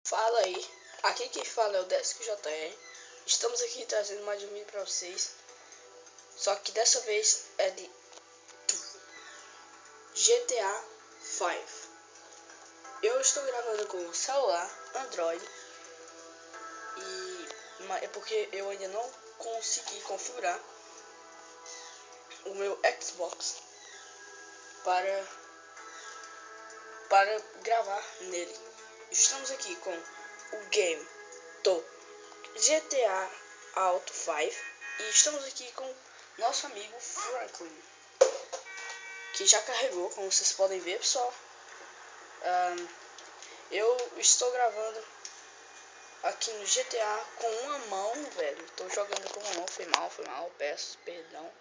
Fala aí, aqui quem fala é o Desk JR. Estamos aqui trazendo mais um vídeo pra vocês. Só que dessa vez é de GTA 5. Eu estou gravando com o celular Android e é porque eu ainda não consegui configurar o meu Xbox para gravar nele. Estamos aqui com o game do GTA Auto 5 e estamos aqui com nosso amigo Franklin, que já carregou, como vocês podem ver, pessoal. Eu estou gravando aqui no GTA com uma mão, velho. Estou jogando com uma mão, foi mal, peço perdão.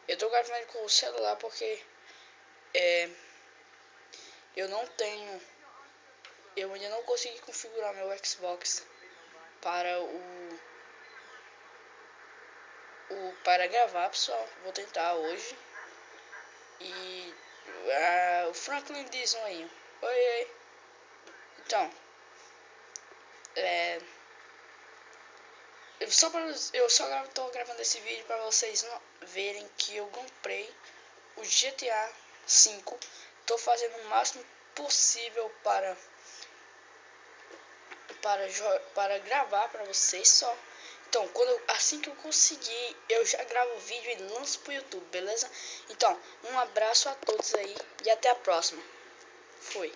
Eu estou gravando com o celular porque eu ainda não consegui configurar meu Xbox para para gravar, pessoal. Vou tentar hoje. E o Franklin diz um aí: oi. Então, eu só estou gravando esse vídeo para vocês verem que eu comprei o GTA 5. Estou fazendo o máximo possível para gravar para vocês só. Então, assim que eu conseguir, eu já gravo o vídeo e lanço pro YouTube, beleza? Então, um abraço a todos aí e até a próxima. Fui.